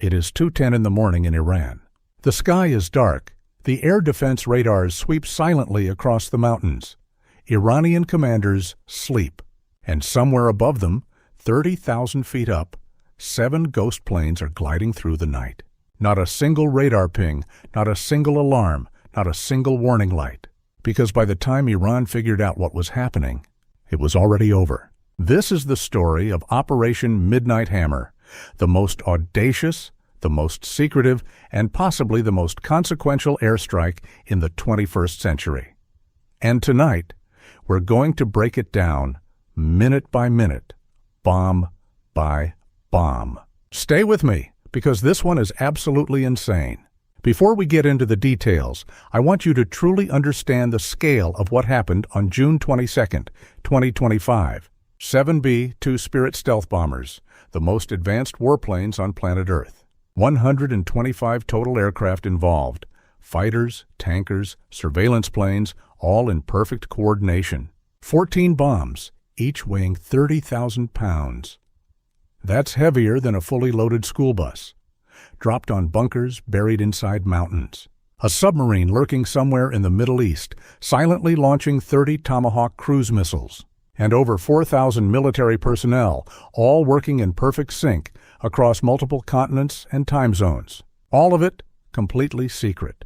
It is 2:10 in the morning in Iran. The sky is dark. The air defense radars sweep silently across the mountains. Iranian commanders sleep. And somewhere above them, 30,000 feet up, 7 ghost planes are gliding through the night. Not a single radar ping, not a single alarm, not a single warning light. Because by the time Iran figured out what was happening, it was already over. This is the story of Operation Midnight Hammer, the most audacious, the most secretive, and possibly the most consequential airstrike in the 21st century. And tonight, we're going to break it down, minute by minute, bomb by bomb. Stay with me, because this one is absolutely insane. Before we get into the details, I want you to truly understand the scale of what happened on June 22nd, 2025. 7B-2 Spirit stealth bombers, the most advanced warplanes on planet Earth. 125 total aircraft involved, fighters, tankers, surveillance planes, all in perfect coordination. 14 bombs, each weighing 30,000 pounds. That's heavier than a fully loaded school bus. Dropped on bunkers buried inside mountains. A submarine lurking somewhere in the Middle East, silently launching 30 Tomahawk cruise missiles. And over 4,000 military personnel, all working in perfect sync across multiple continents and time zones. All of it completely secret.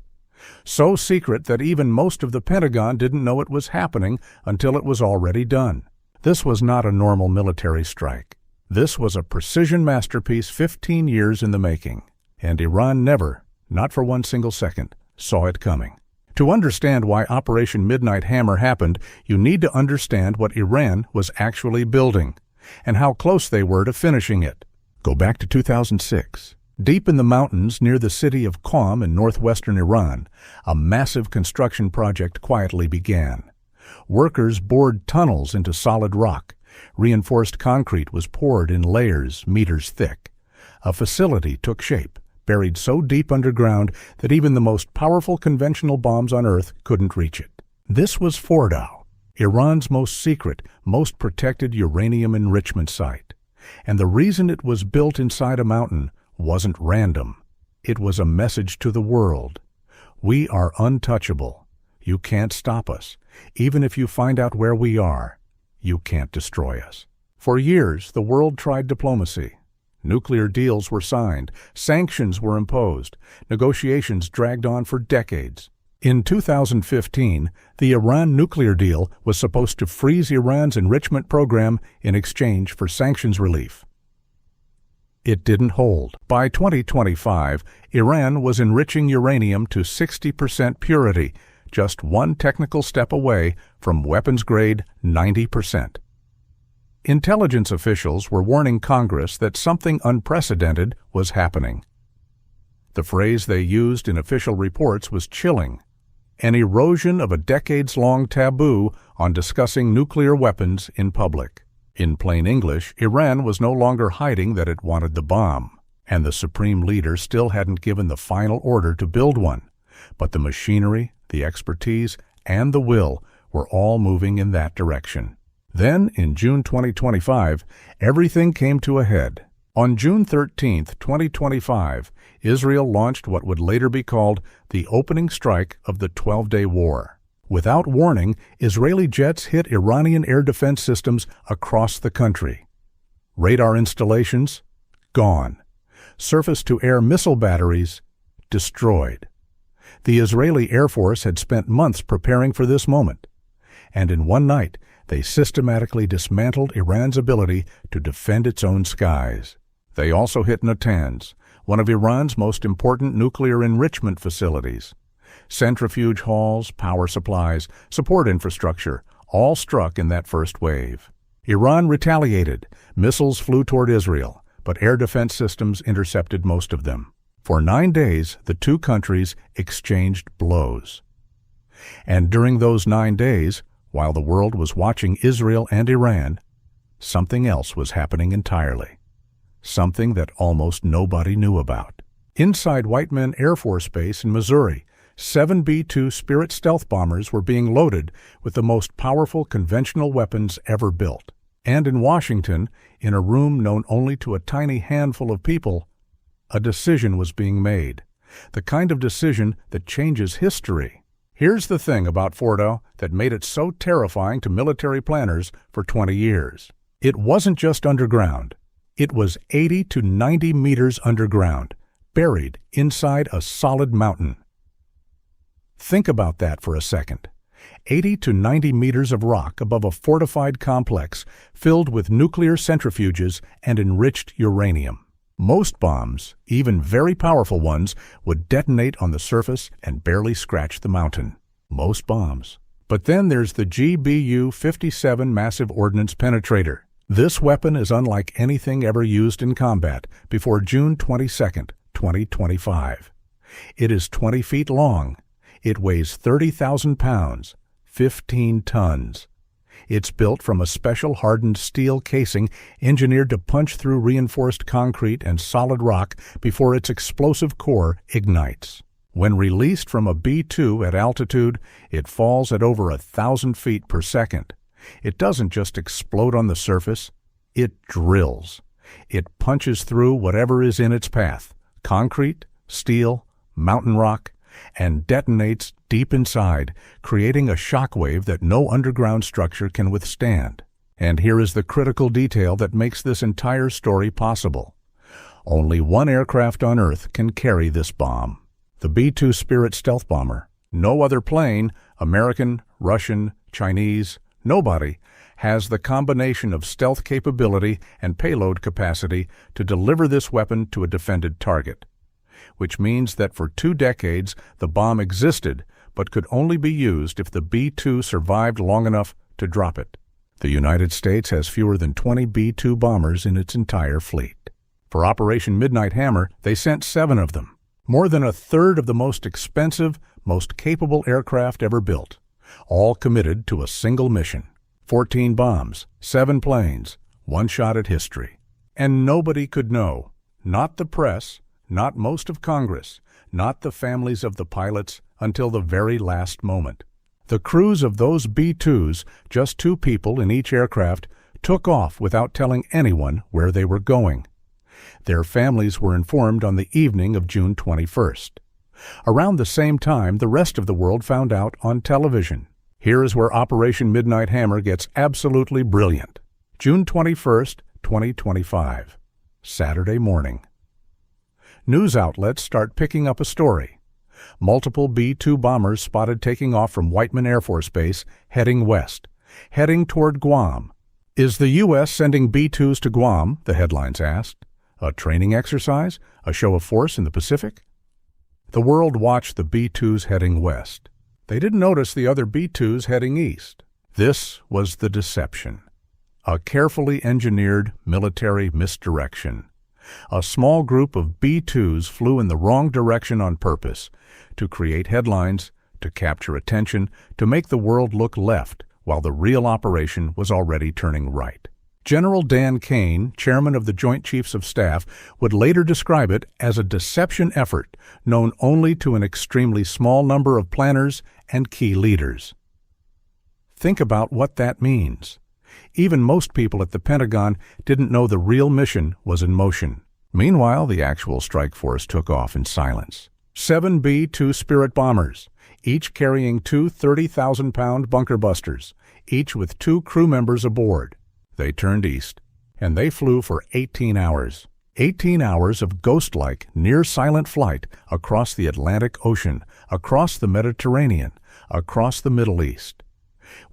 So secret that even most of the Pentagon didn't know it was happening until it was already done. This was not a normal military strike. This was a precision masterpiece 15 years in the making. And Iran never, not for one single second, saw it coming. To understand why Operation Midnight Hammer happened, you need to understand what Iran was actually building, and how close they were to finishing it. Go back to 2006. Deep in the mountains near the city of Qom in northwestern Iran, a massive construction project quietly began. Workers bored tunnels into solid rock. Reinforced concrete was poured in layers meters thick. A facility took shape, buried so deep underground that even the most powerful conventional bombs on Earth couldn't reach it. This was Fordow, Iran's most secret, most protected uranium enrichment site. And the reason it was built inside a mountain wasn't random. It was a message to the world. We are untouchable. You can't stop us. Even if you find out where we are, you can't destroy us. For years, the world tried diplomacy. Nuclear deals were signed, sanctions were imposed, negotiations dragged on for decades. In 2015, the Iran nuclear deal was supposed to freeze Iran's enrichment program in exchange for sanctions relief. It didn't hold. By 2025, Iran was enriching uranium to 60% purity, just one technical step away from weapons-grade 90%. Intelligence officials were warning Congress that something unprecedented was happening. The phrase they used in official reports was chilling, an erosion of a decades-long taboo on discussing nuclear weapons in public. In plain English, Iran was no longer hiding that it wanted the bomb, and the supreme leader still hadn't given the final order to build one. But the machinery, the expertise, and the will were all moving in that direction. Then, in June 2025, everything came to a head. On June 13, 2025, Israel launched what would later be called the opening strike of the 12-day war. Without warning, Israeli jets hit Iranian air defense systems across the country. Radar installations, gone. Surface-to-air missile batteries, destroyed. The Israeli Air Force had spent months preparing for this moment. And in one night, they systematically dismantled Iran's ability to defend its own skies. They also hit Natanz, one of Iran's most important nuclear enrichment facilities. Centrifuge halls, power supplies, support infrastructure, all struck in that first wave. Iran retaliated. Missiles flew toward Israel, but air defense systems intercepted most of them. For 9 days, the two countries exchanged blows. And during those 9 days, while the world was watching Israel and Iran, something else was happening entirely. Something that almost nobody knew about. Inside Whiteman Air Force Base in Missouri, 7B-2 Spirit stealth bombers were being loaded with the most powerful conventional weapons ever built. And in Washington, in a room known only to a tiny handful of people, A decision was being made. The kind of decision that changes history. Here's the thing about Fordow that made it so terrifying to military planners for 20 years. It wasn't just underground. It was 80 to 90 meters underground, buried inside a solid mountain. Think about that for a second. 80 to 90 meters of rock above a fortified complex filled with nuclear centrifuges and enriched uranium. Most bombs, even very powerful ones, would detonate on the surface and barely scratch the mountain. Most bombs. But then there's the GBU-57 Massive Ordnance Penetrator. This weapon is unlike anything ever used in combat before June 22, 2025. It is 20 feet long. It weighs 30,000 pounds, 15 tons. It's built from a special hardened steel casing engineered to punch through reinforced concrete and solid rock before its explosive core ignites. When released from a B-2 at altitude, it falls at over 1,000 feet per second. It doesn't just explode on the surface, it drills. It punches through whatever is in its path, concrete, steel, mountain rock, and detonates deep inside, creating a shockwave that no underground structure can withstand. And here is the critical detail that makes this entire story possible. Only one aircraft on Earth can carry this bomb. The B-2 Spirit stealth bomber. No other plane, American, Russian, Chinese, nobody, has the combination of stealth capability and payload capacity to deliver this weapon to a defended target. Which means that for 2 decades the bomb existed but could only be used if the B-2 survived long enough to drop it. The United States has fewer than 20 B-2 bombers in its entire fleet. For Operation Midnight Hammer, they sent 7 of them. More than a third of the most expensive, most capable aircraft ever built, all committed to a single mission. 14 bombs, 7 planes, one shot at history. And nobody could know, not the press, not most of Congress, not the families of the pilots, until the very last moment. The crews of those B-2s, just 2 people in each aircraft, took off without telling anyone where they were going. Their families were informed on the evening of June 21st. Around the same time, the rest of the world found out on television. Here is where Operation Midnight Hammer gets absolutely brilliant. June 21st, 2025. Saturday morning. News outlets start picking up a story. Multiple B-2 bombers spotted taking off from Whiteman Air Force Base, heading west, heading toward Guam. Is the U.S. sending B-2s to Guam? The headlines asked. A training exercise? A show of force in the Pacific? The world watched the B-2s heading west. They didn't notice the other B-2s heading east. This was the deception. A carefully engineered military misdirection. A small group of B-2s flew in the wrong direction on purpose, to create headlines, to capture attention, to make the world look left, while the real operation was already turning right. General Dan Kane, chairman of the Joint Chiefs of Staff, would later describe it as a deception effort known only to an extremely small number of planners and key leaders. Think about what that means. Even most people at the Pentagon didn't know the real mission was in motion. Meanwhile, the actual strike force took off in silence. 7 B-2 Spirit bombers, each carrying 2 30,000-pound bunker busters, each with 2 crew members aboard. They turned east, and they flew for 18 hours. 18 hours of ghost-like, near-silent flight across the Atlantic Ocean, across the Mediterranean, across the Middle East.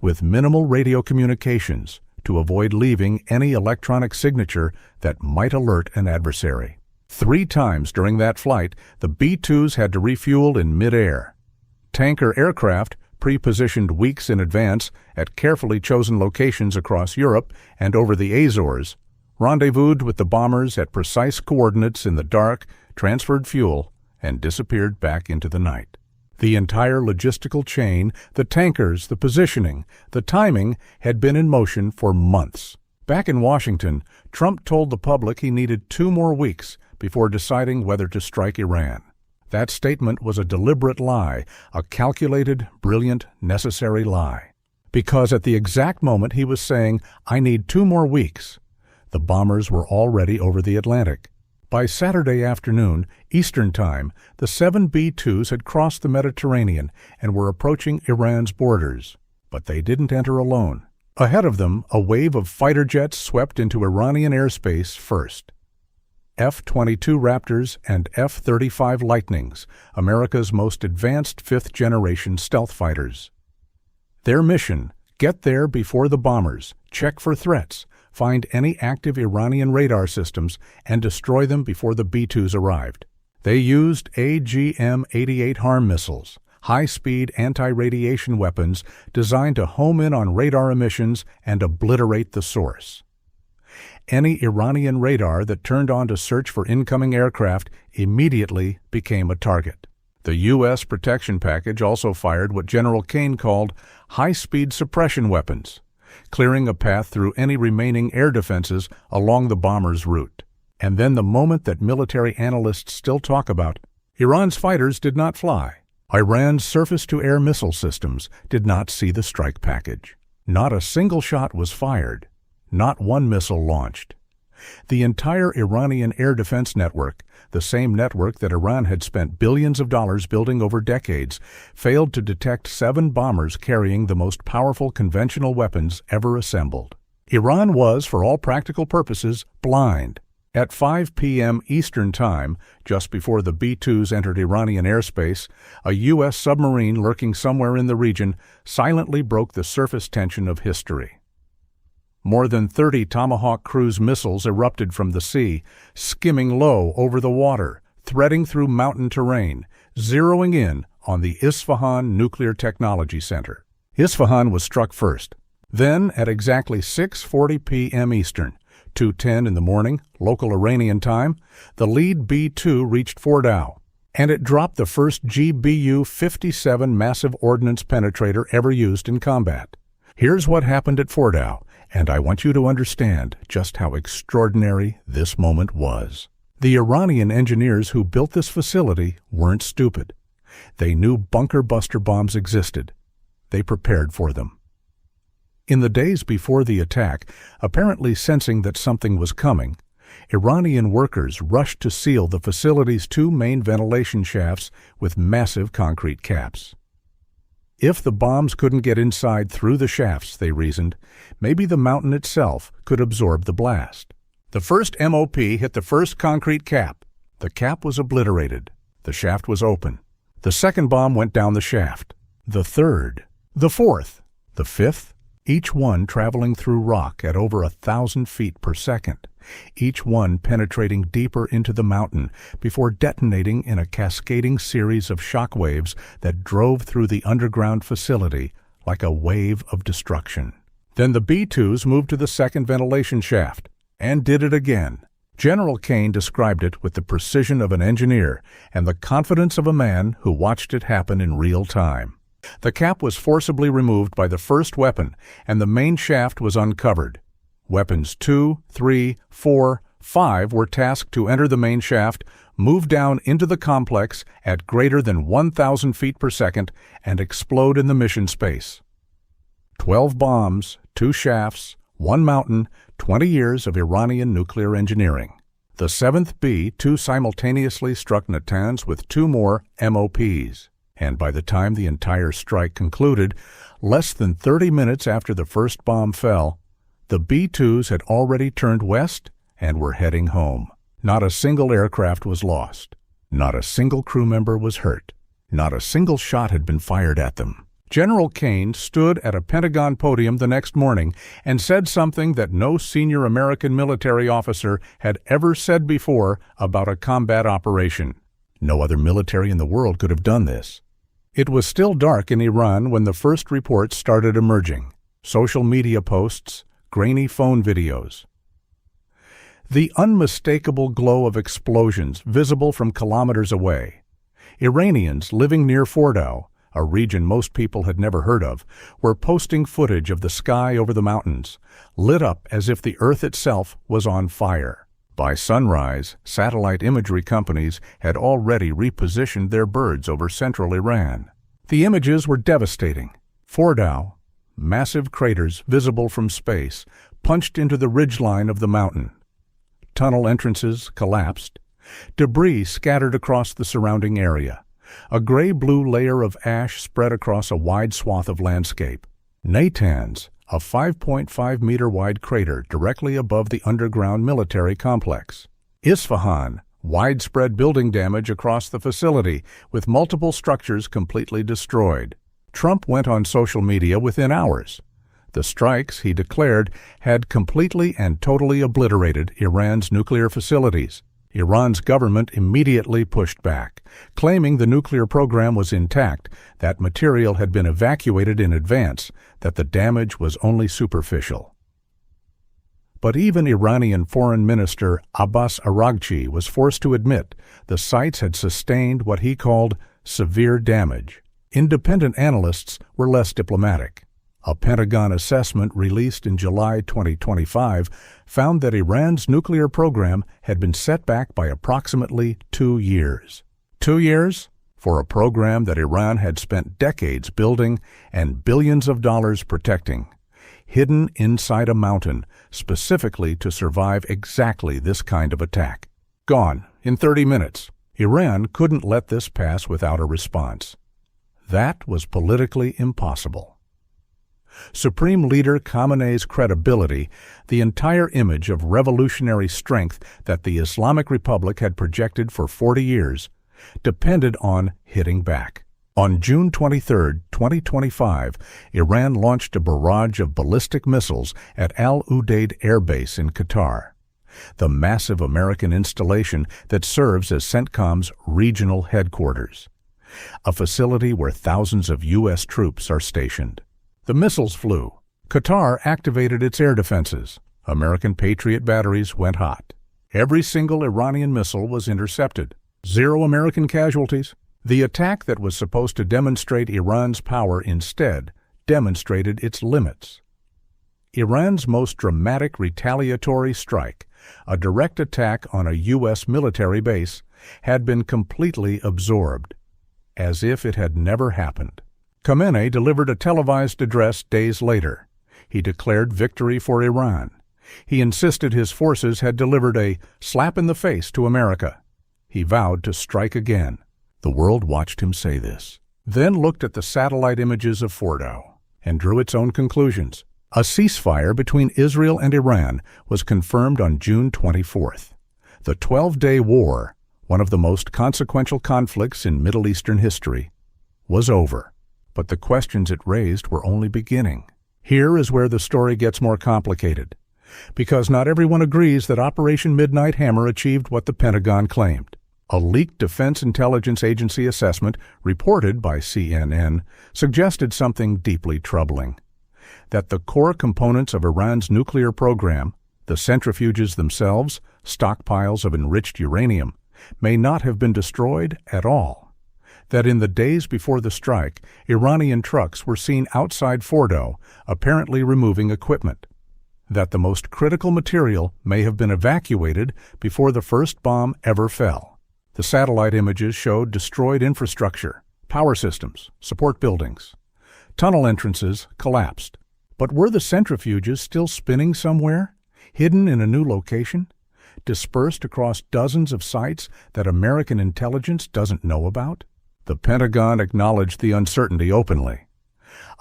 With minimal radio communications to avoid leaving any electronic signature that might alert an adversary. 3 times during that flight, the B-2s had to refuel in mid-air. Tanker aircraft, pre-positioned weeks in advance at carefully chosen locations across Europe and over the Azores, rendezvoused with the bombers at precise coordinates in the dark, transferred fuel, and disappeared back into the night. The entire logistical chain, the tankers, the positioning, the timing, had been in motion for months. Back in Washington, Trump told the public he needed 2 more weeks before deciding whether to strike Iran. That statement was a deliberate lie, a calculated, brilliant, necessary lie. Because at the exact moment he was saying, "I need 2 more weeks," the bombers were already over the Atlantic, By Saturday afternoon, Eastern Time, the 7 B-2s had crossed the Mediterranean and were approaching Iran's borders. But they didn't enter alone. Ahead of them, a wave of fighter jets swept into Iranian airspace first. F-22 Raptors and F-35 Lightnings, America's most advanced fifth-generation stealth fighters. Their mission: get there before the bombers, check for threats, find any active Iranian radar systems, and destroy them before the B-2s arrived. They used AGM-88 HARM missiles, high-speed anti-radiation weapons designed to home in on radar emissions and obliterate the source. Any Iranian radar that turned on to search for incoming aircraft immediately became a target. The U.S. protection package also fired what General Kane called high-speed suppression weapons, clearing a path through any remaining air defenses along the bomber's route. And then the moment that military analysts still talk about, Iran's fighters did not fly. Iran's surface-to-air missile systems did not see the strike package. Not a single shot was fired. Not one missile launched. The entire Iranian air defense network, the same network that Iran had spent billions of dollars building over decades, failed to detect 7 bombers carrying the most powerful conventional weapons ever assembled. Iran was, for all practical purposes, blind. At 5 p.m. Eastern Time, just before the B-2s entered Iranian airspace, a U.S. submarine lurking somewhere in the region silently broke the surface tension of history. More than 30 Tomahawk cruise missiles erupted from the sea, skimming low over the water, threading through mountain terrain, zeroing in on the Isfahan Nuclear Technology Center. Isfahan was struck first. Then, at exactly 6:40 p.m. Eastern, 2:10 in the morning, local Iranian time, the lead B-2 reached Fordow, and it dropped the first GBU-57 massive ordnance penetrator ever used in combat. Here's what happened at Fordow, and I want you to understand just how extraordinary this moment was. The Iranian engineers who built this facility weren't stupid. They knew bunker buster bombs existed. They prepared for them. In the days before the attack, apparently sensing that something was coming, Iranian workers rushed to seal the facility's 2 main ventilation shafts with massive concrete caps. If the bombs couldn't get inside through the shafts, they reasoned, maybe the mountain itself could absorb the blast. The first MOP hit the first concrete cap. The cap was obliterated. The shaft was open. The second bomb went down the shaft. The third. The fourth. The fifth. Each one traveling through rock at over 1,000 feet per second. Each one penetrating deeper into the mountain before detonating in a cascading series of shock waves that drove through the underground facility like a wave of destruction. Then the B-2s moved to the second ventilation shaft, and did it again. General Kane described it with the precision of an engineer and the confidence of a man who watched it happen in real time. The cap was forcibly removed by the first weapon, and the main shaft was uncovered. Weapons 2, 3, 4, 5 were tasked to enter the main shaft, move down into the complex at greater than 1,000 feet per second, and explode in the mission space. 12 bombs, 2 shafts, 1 mountain, 20 years of Iranian nuclear engineering. The 7th B-2 simultaneously struck Natanz with 2 more MOPs. And by the time the entire strike concluded, less than 30 minutes after the first bomb fell, the B-2s had already turned west and were heading home. Not a single aircraft was lost. Not a single crew member was hurt. Not a single shot had been fired at them. General Kane stood at a Pentagon podium the next morning and said something that no senior American military officer had ever said before about a combat operation. No other military in the world could have done this. It was still dark in Iran when the first reports started emerging. Social media posts, grainy phone videos. The unmistakable glow of explosions visible from kilometers away. Iranians living near Fordow, a region most people had never heard of, were posting footage of the sky over the mountains, lit up as if the earth itself was on fire. By sunrise, satellite imagery companies had already repositioned their birds over central Iran. The images were devastating. Fordow, massive craters visible from space, punched into the ridgeline of the mountain. Tunnel entrances collapsed, Debris scattered across the surrounding area. A gray-blue layer of ash spread across a wide swath of landscape. Natanz, a 5.5-meter-wide crater directly above the underground military complex. Isfahan, widespread building damage across the facility, with multiple structures completely destroyed. Trump went on social media within hours. The strikes, he declared, had completely and totally obliterated Iran's nuclear facilities. Iran's government immediately pushed back, claiming the nuclear program was intact, that material had been evacuated in advance, that the damage was only superficial. But even Iranian Foreign Minister Abbas Araghchi was forced to admit the sites had sustained what he called severe damage. Independent analysts were less diplomatic. A Pentagon assessment released in July 2025 found that Iran's nuclear program had been set back by approximately 2 years. 2 years? For a program that Iran had spent decades building and billions of dollars protecting, hidden inside a mountain specifically to survive exactly this kind of attack. Gone in 30 minutes. Iran couldn't let this pass without a response. That was politically impossible. Supreme Leader Khamenei's credibility, the entire image of revolutionary strength that the Islamic Republic had projected for 40 years, depended on hitting back. On June 23, 2025, Iran launched a barrage of ballistic missiles at Al Udeid Air Base in Qatar, the massive American installation that serves as CENTCOM's regional headquarters, a facility where thousands of U.S. troops are stationed. The missiles flew. Qatar activated its air defenses. American Patriot batteries went hot. Every single Iranian missile was intercepted. 0 American casualties. The attack that was supposed to demonstrate Iran's power instead demonstrated its limits. Iran's most dramatic retaliatory strike, a direct attack on a U.S. military base, had been completely absorbed, as if it had never happened. Khamenei delivered a televised address days later. He declared victory for Iran. He insisted his forces had delivered a slap in the face to America. He vowed to strike again. The world watched him say this, then looked at the satellite images of Fordow and drew its own conclusions. A ceasefire between Israel and Iran was confirmed on June 24th. The 12-day war, one of the most consequential conflicts in Middle Eastern history, was over. But the questions it raised were only beginning. Here is where the story gets more complicated, because not everyone agrees that Operation Midnight Hammer achieved what the Pentagon claimed. A leaked Defense Intelligence Agency assessment, reported by CNN, suggested something deeply troubling: that the core components of Iran's nuclear program, the centrifuges themselves, stockpiles of enriched uranium, may not have been destroyed at all. That in the days before the strike, Iranian trucks were seen outside Fordow, apparently removing equipment. That the most critical material may have been evacuated before the first bomb ever fell. The satellite images showed destroyed infrastructure, power systems, support buildings. Tunnel entrances collapsed. But were the centrifuges still spinning somewhere, hidden in a new location, dispersed across dozens of sites that American intelligence doesn't know about? The Pentagon acknowledged the uncertainty openly.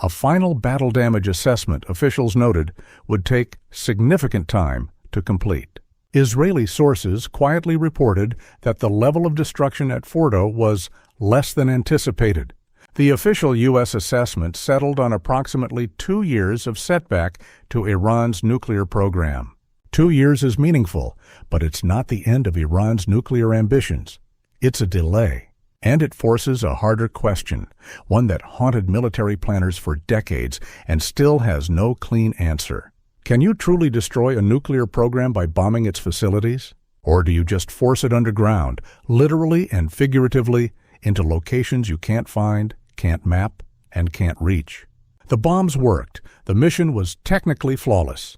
A final battle damage assessment, officials noted, would take significant time to complete. Israeli sources quietly reported that the level of destruction at Fordow was less than anticipated. The official U.S. assessment settled on approximately 2 years of setback to Iran's nuclear program. 2 years is meaningful, but it's not the end of Iran's nuclear ambitions. It's a delay. And it forces a harder question, one that haunted military planners for decades and still has no clean answer. Can you truly destroy a nuclear program by bombing its facilities? Or do you just force it underground, literally and figuratively, into locations you can't find, can't map, and can't reach? The bombs worked. The mission was technically flawless.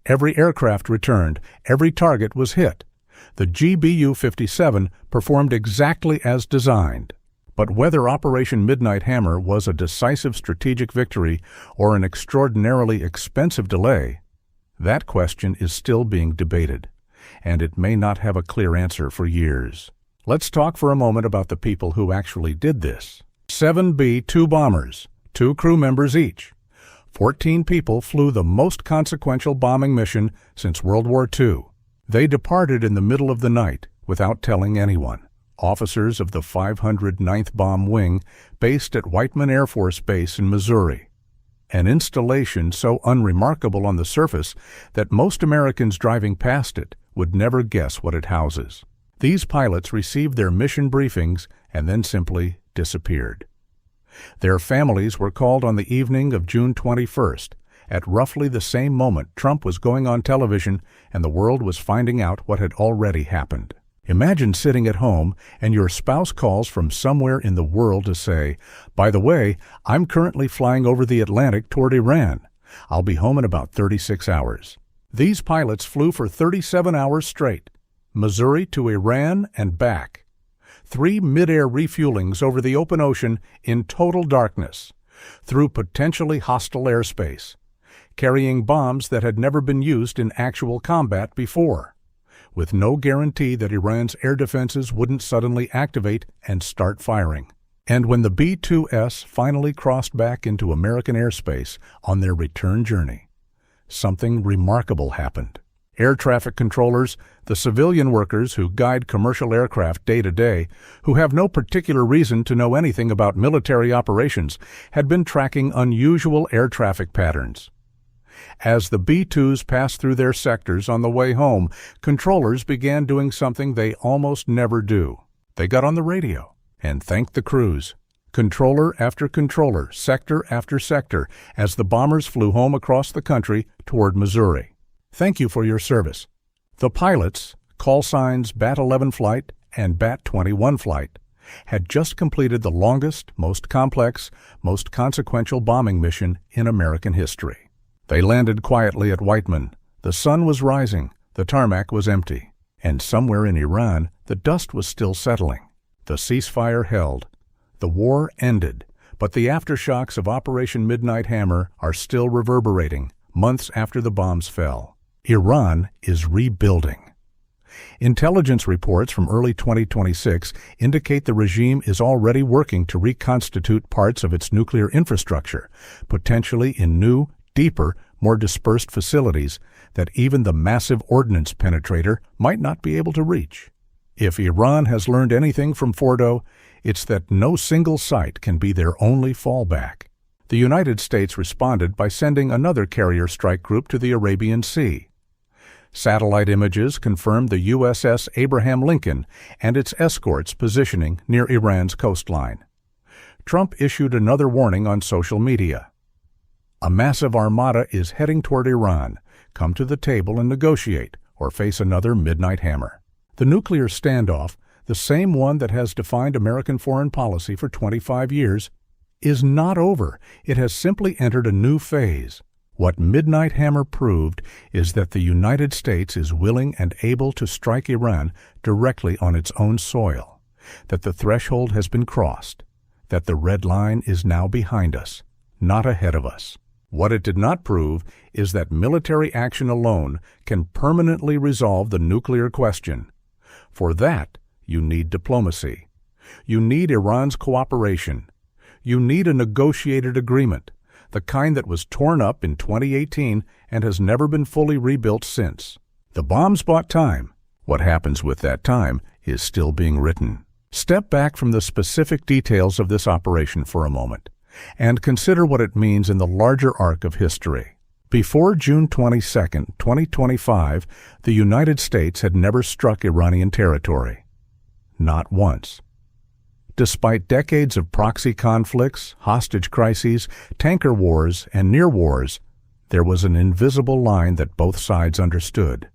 Every aircraft returned. Every target was hit. The GBU-57 performed exactly as designed. But whether Operation Midnight Hammer was a decisive strategic victory or an extraordinarily expensive delay, that question is still being debated. and it may not have a clear answer for years. Let's talk for a moment about the people who actually did this. 7 B-2 bombers, 2 crew members each. 14 people flew the most consequential bombing mission since World War II. They departed in the middle of the night without telling anyone. Officers of the 509th Bomb Wing based at Whiteman Air Force Base in Missouri. An installation so unremarkable on the surface that most Americans driving past it would never guess what it houses. These pilots received their mission briefings and then simply disappeared. Their families were called on the evening of June 21st, at roughly the same moment Trump was going on television and the world was finding out what had already happened. Imagine sitting at home and your spouse calls from somewhere in the world to say, "By the way, I'm currently flying over the Atlantic toward Iran. I'll be home in about 36 hours." These pilots flew for 37 hours straight, Missouri to Iran and back. 3 mid-air refuelings over the open ocean in total darkness, through potentially hostile airspace, carrying bombs that had never been used in actual combat before, with no guarantee that Iran's air defenses wouldn't suddenly activate and start firing. And when the B-2S finally crossed back into American airspace on their return journey, something remarkable happened. Air traffic controllers, the civilian workers who guide commercial aircraft day to day, who have no particular reason to know anything about military operations, had been tracking unusual air traffic patterns. As the B-2s passed through their sectors on the way home, controllers began doing something they almost never do. They got on the radio and thanked the crews. Controller after controller, sector after sector, as the bombers flew home across the country toward Missouri. Thank you for your service. The pilots, call signs Bat-11 flight and Bat-21 flight, had just completed the longest, most complex, most consequential bombing mission in American history. They landed quietly at Whiteman. The sun was rising, the tarmac was empty, and somewhere in Iran the dust was still settling. The ceasefire held. The war ended, but the aftershocks of Operation Midnight Hammer are still reverberating months after the bombs fell. Iran is rebuilding. Intelligence reports from early 2026 indicate the regime is already working to reconstitute parts of its nuclear infrastructure, potentially in new, deeper, more dispersed facilities that even the massive ordnance penetrator might not be able to reach. If Iran has learned anything from Fordow, it's that no single site can be their only fallback. The United States responded by sending another carrier strike group to the Arabian Sea. Satellite images confirmed the USS Abraham Lincoln and its escorts positioning near Iran's coastline. Trump issued another warning on social media. A massive armada is heading toward Iran. Come to the table and negotiate, or face another midnight hammer. The nuclear standoff, the same one that has defined American foreign policy for 25 years, is not over. It has simply entered a new phase. What Midnight Hammer proved is that the United States is willing and able to strike Iran directly on its own soil, that the threshold has been crossed, that the red line is now behind us, not ahead of us. What it did not prove is that military action alone can permanently resolve the nuclear question. For that, you need diplomacy. You need Iran's cooperation. You need a negotiated agreement, the kind that was torn up in 2018 and has never been fully rebuilt since. The bombs bought time. What happens with that time is still being written. Step back from the specific details of this operation for a moment and consider what it means in the larger arc of history. Before June 22, 2025, the United States had never struck Iranian territory. Not once. Despite decades of proxy conflicts, hostage crises, tanker wars, and near wars, there was an invisible line that both sides understood.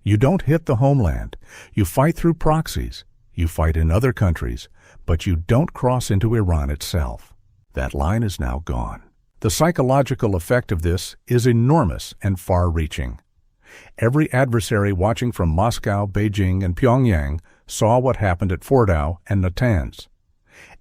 You don't hit the homeland. You fight through proxies. You fight in other countries, but you don't cross into Iran itself. That line is now gone. The psychological effect of this is enormous and far-reaching. Every adversary watching from Moscow, Beijing, and Pyongyang saw what happened at Fordow and Natanz.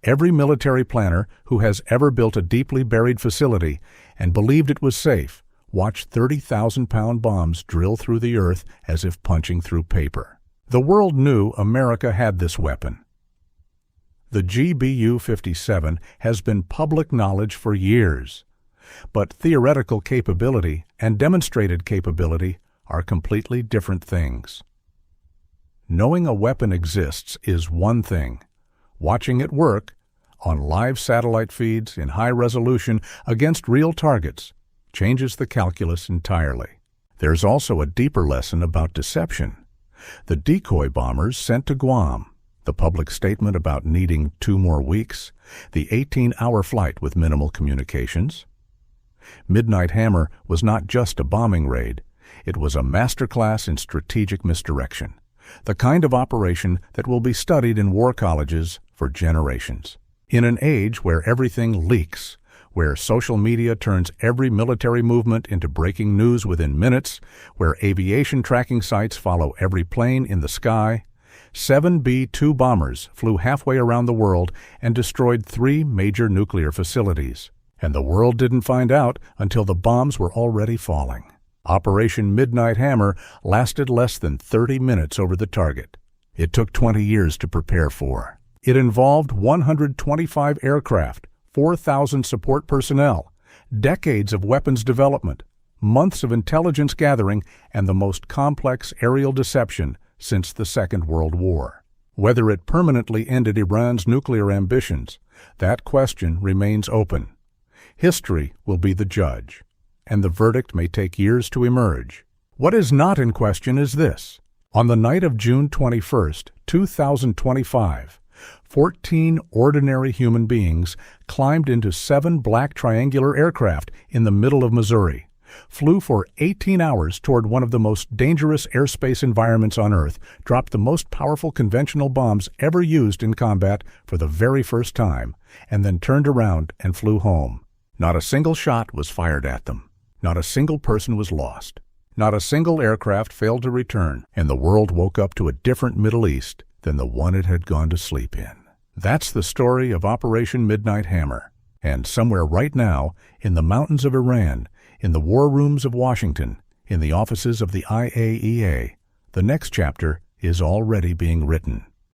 Every military planner who has ever built a deeply buried facility and believed it was safe watch 30,000-pound bombs drill through the earth as if punching through paper. The world knew America had this weapon. The GBU-57 has been public knowledge for years, but theoretical capability and demonstrated capability are completely different things. Knowing a weapon exists is one thing. Watching it work, on live satellite feeds in high resolution against real targets, changes the calculus entirely. There's also a deeper lesson about deception. The decoy bombers sent to Guam, the public statement about needing 2 more weeks, the 18-hour flight with minimal communications. Midnight Hammer was not just a bombing raid. It was a masterclass in strategic misdirection, the kind of operation that will be studied in war colleges for generations. In an age where everything leaks, where social media turns every military movement into breaking news within minutes, where aviation tracking sites follow every plane in the sky, 7 B-2 bombers flew halfway around the world and destroyed 3 major nuclear facilities. And the world didn't find out until the bombs were already falling. Operation Midnight Hammer lasted less than 30 minutes over the target. It took 20 years to prepare for. It involved 125 aircraft, 4,000 support personnel, decades of weapons development, months of intelligence gathering, and the most complex aerial deception since the Second World War. Whether it permanently ended Iran's nuclear ambitions, that question remains open. History will be the judge, and the verdict may take years to emerge. What is not in question is this. On the night of June 21, 2025, 14 ordinary human beings climbed into 7 black triangular aircraft in the middle of Missouri, flew for 18 hours toward one of the most dangerous airspace environments on Earth, dropped the most powerful conventional bombs ever used in combat for the very first time, and then turned around and flew home. Not a single shot was fired at them. Not a single person was lost. Not a single aircraft failed to return, and the world woke up to a different Middle East than the one it had gone to sleep in. That's the story of Operation Midnight Hammer. And somewhere right now, in the mountains of Iran, in the war rooms of Washington, in the offices of the IAEA, the next chapter is already being written.